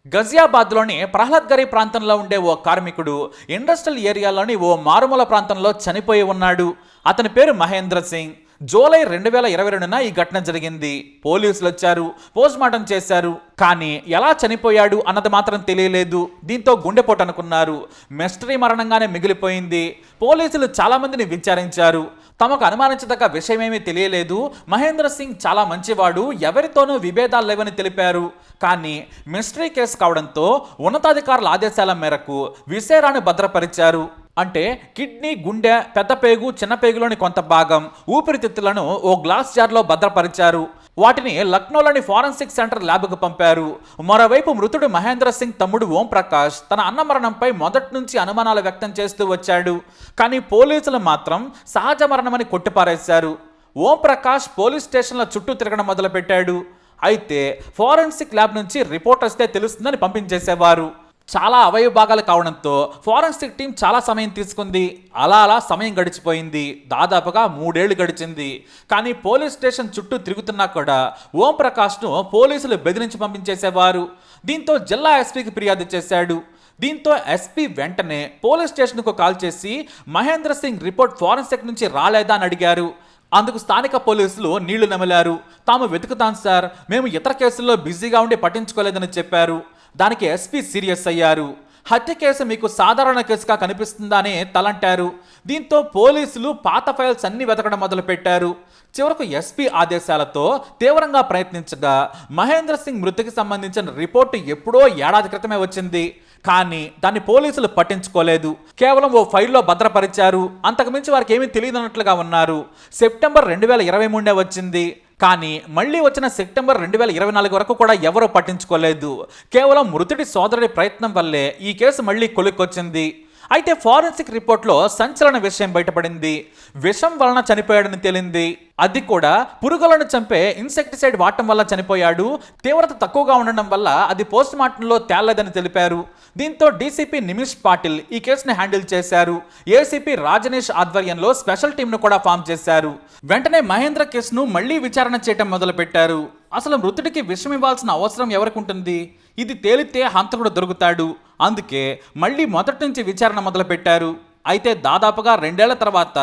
గజియాబాద్లోని ప్రహ్లాద్గరి ప్రాంతంలో ఉండే ఓ కార్మికుడు ఇండస్ట్రియల్ ఏరియాలోని ఓ మారుమూల ప్రాంతంలో చనిపోయి ఉన్నాడు. అతని పేరు మహేంద్ర సింగ్. జూలై 2022న ఈ ఘటన జరిగింది. పోలీసులు వచ్చారు, పోస్ట్మార్టం చేశారు. కానీ ఎలా చనిపోయాడు అన్నది మాత్రం తెలియలేదు. దీంతో గుండెపోటు అనుకున్నారు. మిస్టరీ మరణంగానే మిగిలిపోయింది. పోలీసులు చాలా మందిని విచారించారు. తమకు అనుమానించదగ్గ విషయమేమీ తెలియలేదు. మహేంద్ర సింగ్ చాలా మంచివాడు, ఎవరితోనూ విభేదాలు లేవని తెలిపారు. కానీ మిస్టరీ కేసు కావడంతో ఉన్నతాధికారుల ఆదేశాల మేరకు విసేరాను భద్రపరిచారు. అంటే కిడ్నీ, గుండె, పెద్ద పేగు, చిన్న పేగులోని కొంత భాగం, ఊపిరితిత్తులను ఓ గ్లాస్ జార్లో భద్రపరిచారు. వాటిని లక్నోలోని ఫారెన్సిక్ సెంటర్ ల్యాబ్కు పంపారు. మరోవైపు మృతుడు మహేంద్ర సింగ్ తమ్ముడు ఓం ప్రకాష్ తన అన్న మరణంపై మొదటి నుంచి అనుమానాలు వ్యక్తం చేస్తూ వచ్చాడు. కానీ పోలీసులు మాత్రం సహజ మరణమని కొట్టిపారేశారు. ఓం ప్రకాష్ పోలీస్ స్టేషన్ల చుట్టూ తిరగడం మొదలుపెట్టాడు. అయితే ఫారెన్సిక్ ల్యాబ్ నుంచి రిపోర్ట్ వస్తే తెలుస్తుందని పంపించేసేవారు. చాలా అవయవ భాగాలు కావడంతో ఫారెన్సిక్ టీం చాలా సమయం తీసుకుంది. అలా సమయం గడిచిపోయింది. దాదాపుగా 3 ఏళ్లు గడిచింది. కానీ పోలీస్ స్టేషన్ చుట్టూ తిరుగుతున్నా కూడా ఓం ప్రకాష్ను పోలీసులు బెదిరించి పంపించేసేవారు. దీంతో జిల్లా ఎస్పీకి ఫిర్యాదు చేశాడు. దీంతో ఎస్పీ వెంటనే పోలీస్ స్టేషన్కు కాల్ చేసి మహేంద్ర సింగ్ రిపోర్ట్ ఫారెన్సిక్ నుంచి రాలేదా అని అడిగారు. అందుకు స్థానిక పోలీసులు నీళ్లు నమిలారు. తాము వెతుకుతాం సార్, మేము ఇతర కేసుల్లో బిజీగా ఉండి పట్టించుకోలేదని చెప్పారు. దానికి ఎస్పీ సీరియస్ అయ్యారు. హత్య కేసు మీకు సాధారణ కేసుగా కనిపిస్తుందా అని తలంటారు. దీంతో పోలీసులు పాత ఫైల్స్ అన్ని వెతకడం మొదలుపెట్టారు. చివరకు ఎస్పీ ఆదేశాలతో తీవ్రంగా ప్రయత్నించగా మహేంద్ర సింగ్ మృతికి సంబంధించిన రిపోర్టు ఎప్పుడో ఏడాది క్రితమే వచ్చింది. కానీ దాన్ని పోలీసులు పట్టించుకోలేదు. కేవలం ఓ ఫైల్లో భద్రపరిచారు. అంతకుమించి వారికి ఏమీ తెలియదన్నట్లుగా ఉన్నారు. సెప్టెంబర్ 2023 వచ్చింది. కానీ మళ్ళీ వచ్చిన సెప్టెంబర్ 2024 వరకు కూడా ఎవరూ పట్టించుకోలేదు. కేవలం మృతుడి సోదరుడి ప్రయత్నం వల్లే ఈ కేసు మళ్ళీ కొలిక్కొచ్చింది. అయితే ఫారెన్సిక్ రిపోర్ట్లో సంచలన విషయం బయటపడింది. విషం వలన చనిపోయాడని తేలింది. అది కూడా పురుగులను చంపే ఇన్సెక్టిసైడ్ వాడటం వల్ల చనిపోయాడు. తీవ్రత తక్కువగా ఉండడం వల్ల అది పోస్ట్ మార్టంలో తేలలేదని తెలిపారు. దీంతో డీసీపీ నిమిష్ పాటిల్ ఈ కేసుని హ్యాండిల్ చేశారు. ఏసీపీ రాజనేష్ ఆధ్వర్యంలో స్పెషల్ టీంను కూడా ఫామ్ చేశారు. వెంటనే మహేంద్ర కేసును మళ్లీ విచారణ చేయడం మొదలుపెట్టారు. అసలు మృతుడికి విషం ఇవ్వాల్సిన అవసరం ఎవరికి ఉంటుంది? ఇది తేలితే హంతకుడు దొరుకుతాడు. అందుకే మళ్ళీ మొదటి నుంచి విచారణ మొదలుపెట్టారు. అయితే దాదాపుగా 2 ఏళ్ల తర్వాత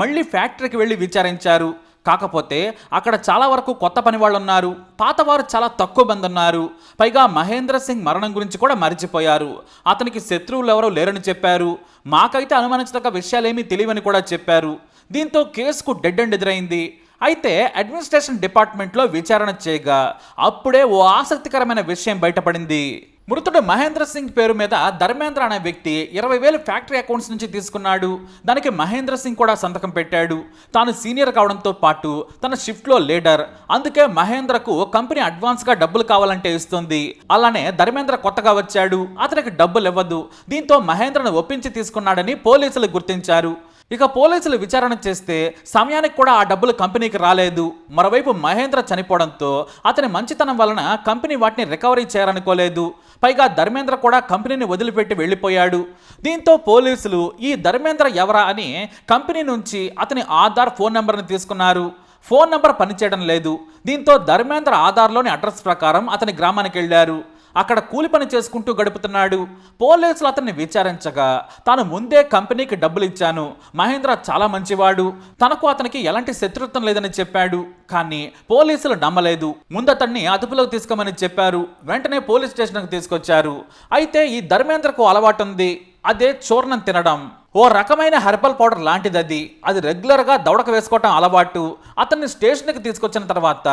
మళ్ళీ ఫ్యాక్టరీకి వెళ్ళి విచారించారు. కాకపోతే అక్కడ చాలా వరకు కొత్త పని వాళ్ళు ఉన్నారు. పాతవారు చాలా తక్కువ మంది ఉన్నారు. పైగా మహేంద్ర సింగ్ మరణం గురించి కూడా మరిచిపోయారు. అతనికి శత్రువులు ఎవరో లేరని చెప్పారు. మాకైతే అనుమానించదగ్గ విషయాలేమీ తెలియవని కూడా చెప్పారు. దీంతో కేసుకు డెడ్ ఎండ్ ఎదురైంది. అయితే అడ్మినిస్ట్రేషన్ డిపార్ట్మెంట్లో విచారణ చేయగా అప్పుడే ఓ ఆసక్తికరమైన విషయం బయటపడింది. మృతుడు మహేంద్ర సింగ్ పేరు మీద ధర్మేంద్ర అనే వ్యక్తి 20,000 ఫ్యాక్టరీ అకౌంట్స్ నుంచి తీసుకున్నాడు. దానికి మహేంద్ర సింగ్ కూడా సంతకం పెట్టాడు. తాను సీనియర్ కావడంతో పాటు తన షిఫ్ట్లో లీడర్. అందుకే మహేంద్రకు కంపెనీ అడ్వాన్స్గా డబ్బులు కావాలంటే ఇస్తుంది. అలానే ధర్మేంద్ర కొత్తగా వచ్చాడు, అతనికి డబ్బులు ఇవ్వదు. దీంతో మహేంద్రను ఒప్పించి తీసుకున్నాడని పోలీసులు గుర్తించారు. ఇక పోలీసులు విచారణ చేస్తే సమయానికి కూడా ఆ డబ్బులు కంపెనీకి రాలేదు. మరోవైపు మహేంద్ర చనిపోవడంతో అతని మంచితనం వలన కంపెనీ వాటిని రికవరీ చేయాలనుకోలేదు. పైగా ధర్మేంద్ర కూడా కంపెనీని వదిలిపెట్టి వెళ్ళిపోయాడు. దీంతో పోలీసులు ఈ ధర్మేంద్ర ఎవరా అని కంపెనీ నుంచి అతని ఆధార్, ఫోన్ నెంబర్ని తీసుకున్నారు. ఫోన్ నెంబర్ పనిచేయడం లేదు. దీంతో ధర్మేంద్ర ఆధార్లోని అడ్రస్ ప్రకారం అతని గ్రామానికి వెళ్ళారు. అక్కడ కూలి పని చేసుకుంటూ గడుపుతున్నాడు. పోలీసులు అతన్ని విచారించగా తాను ముందే కంపెనీకి డబ్బులు ఇచ్చాను, మహేంద్ర చాలా మంచివాడు, తనకు అతనికి ఎలాంటి శత్రుత్వం లేదని చెప్పాడు. కానీ పోలీసులు నమ్మలేదు. ముందతన్ని అదుపులోకి తీసుకోమని చెప్పారు. వెంటనే పోలీస్ స్టేషన్కి తీసుకొచ్చారు. అయితే ఈ ధర్మేంద్రకు అలవాటు ఉంది. అదే చూర్ణం తినడం. ఓ రకమైన హెర్బల్ పౌడర్ లాంటిది. అది రెగ్యులర్గా దవడకు వేసుకోవటం అలవాటు. అతన్ని స్టేషన్కి తీసుకొచ్చిన తర్వాత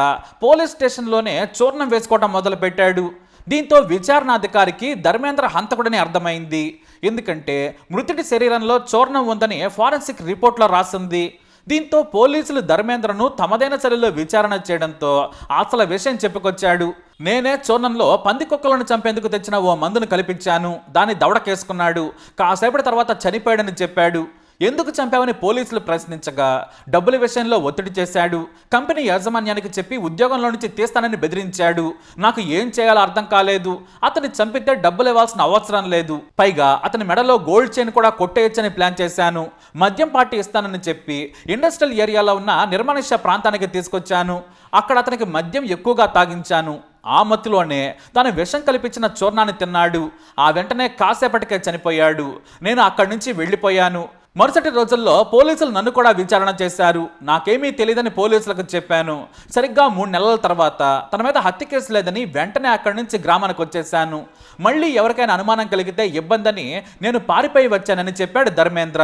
పోలీస్ స్టేషన్లోనే చూర్ణం వేసుకోవడం మొదలుపెట్టాడు. దీంతో విచారణాధికారికి ధర్మేంద్ర హంతకుడని అర్థమైంది. ఎందుకంటే మృతుడి శరీరంలో చూర్ణం ఉందని ఫారెన్సిక్ రిపోర్ట్లో రాసింది. దీంతో పోలీసులు ధర్మేంద్రను తమదైన శైలిలో విచారణ చేయడంతో అసలు విషయం చెప్పుకొచ్చాడు. నేనే చూర్ణంలో పంది కుక్కలను చంపేందుకు తెచ్చిన ఓ మందును కల్పించాను, దాన్ని దవడకేసుకున్నాడు, కాసేపటి తర్వాత చనిపోయాడని చెప్పాడు. ఎందుకు చంపావని పోలీసులు ప్రశ్నించగా డబ్బుల విషయంలో ఒత్తిడి చేశాడు. కంపెనీ యాజమాన్యానికి చెప్పి ఉద్యోగంలో నుంచి తీస్తానని బెదిరించాడు. నాకు ఏం చేయాలో అర్థం కాలేదు. అతన్ని చంపితే డబ్బులు ఇవ్వాల్సిన అవసరం లేదు. పైగా అతని మెడలో గోల్డ్ చైన్ కూడా కొట్టేయచ్చని ప్లాన్ చేశాను. మద్యం పార్టీ ఇస్తానని చెప్పి ఇండస్ట్రియల్ ఏరియాలో ఉన్న నిర్మానుష్య ప్రాంతానికి తీసుకొచ్చాను. అక్కడ అతనికి మద్యం ఎక్కువగా తాగించాను. ఆ మత్తులోనే తను విషం కల్పించిన చూర్ణాన్ని తిన్నాడు. ఆ వెంటనే కాసేపటికే చనిపోయాడు. నేను అక్కడి నుంచి వెళ్ళిపోయాను. మరుసటి రోజుల్లో పోలీసులు నన్ను కూడా విచారణ చేశారు. నాకేమీ తెలియదని పోలీసులకు చెప్పాను. సరిగ్గా 3 నెలల తర్వాత తన మీద హత్య కేసు లేదని వెంటనే అక్కడి నుంచి గ్రామానికి వచ్చేశాను. మళ్ళీ ఎవరికైనా అనుమానం కలిగితే ఇబ్బందని నేను పారిపోయి వచ్చానని చెప్పాడు ధర్మేంద్ర.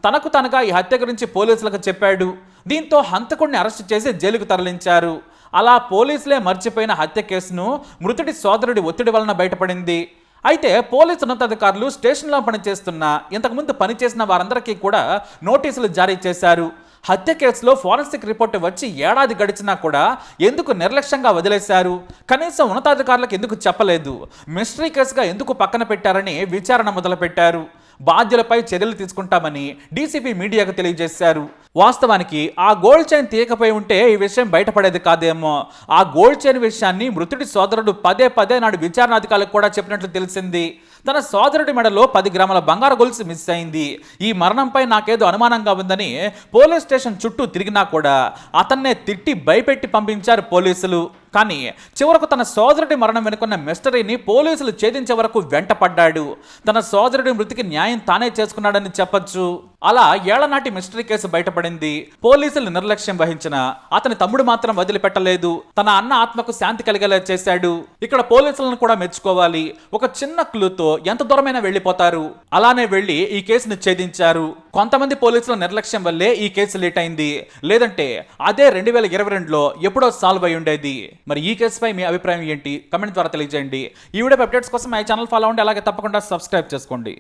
తనకు తనగా ఈ హత్య గురించి పోలీసులకు చెప్పాడు. దీంతో హంతకుడిని అరెస్టు చేసి జైలుకు తరలించారు. అలా పోలీసులే మర్చిపోయిన హత్య కేసును మృతుడి సోదరుడి ఒత్తిడి వలన బయటపడింది. అయితే పోలీసు ఉన్నతాధికారులు స్టేషన్లో పనిచేస్తున్న ఇంతకుముందు పనిచేసిన వారందరికీ కూడా నోటీసులు జారీ చేశారు. హత్య కేసులో ఫోరెన్సిక్ రిపోర్టు వచ్చి ఏడాది గడిచినా కూడా ఎందుకు నిర్లక్ష్యంగా వదిలేశారు? కనీసం ఉన్నతాధికారులకు ఎందుకు చెప్పలేదు? మిస్టరీ కేసుగా ఎందుకు పక్కన పెట్టారని విచారణ మొదలుపెట్టారు. బాధ్యులపై చర్యలు తీసుకుంటామని డీసీపీ మీడియాకు తెలియజేశారు. వాస్తవానికి ఆ గోల్డ్ చైన్ తీయకపోయి ఉంటే ఈ విషయం బయటపడేది కాదేమో. ఆ గోల్డ్ చైన్ విషయాన్ని మృతుడి సోదరుడు పదే నాడు విచారణాధికారులకు కూడా చెప్పినట్లు తెలిసింది. తన సోదరుడి మెడలో 10 గ్రాముల బంగారు గొలుసు మిస్ అయింది. ఈ మరణంపై నాకేదో అనుమానంగా ఉందని పోలీస్ స్టేషన్ చుట్టూ తిరిగినా కూడా అతన్నే తిట్టి భయపెట్టి పంపించారు పోలీసులు. కానీ చివరకు తన సోదరుడి మరణం వెనుకున్న మిస్టరీని పోలీసులు ఛేదించే వరకు వెంటపడ్డాడు. తన సోదరుడి మృతికి న్యాయం తానే చేసుకున్నాడని చెప్పొచ్చు. అలా ఏళ్లనాటి మిస్టరీ కేసు బయటపడింది. పోలీసులు నిర్లక్ష్యం వహించిన అతని తమ్ముడు మాత్రం వదిలిపెట్టలేదు. తన అన్న ఆత్మకు శాంతి కలిగేలా చేశాడు. ఇక్కడ పోలీసులను కూడా మెచ్చుకోవాలి. ఒక చిన్న క్లూతో ఎంత దూరమైనా వెళ్ళిపోతారు. అలానే వెళ్ళి ఈ కేసును ఛేదించారు. కొంతమంది పోలీసుల నిర్లక్ష్యం వల్లే ఈ కేసు లేట్ అయింది. లేదంటే అదే 2022లో ఎప్పుడో సాల్వ్ అయి ఉండేది. మరి ఈ కేసుపై మీ అభిప్రాయం ఏంటి? కమెంట్ ద్వారా తెలియజేయండి. ఈ వీడియో అప్డేట్స్ కోసం మా ఛానల్ ఫాలో అవ్వండి. అలాగే తప్పకుండా సబ్స్క్రైబ్ చేసుకోండి.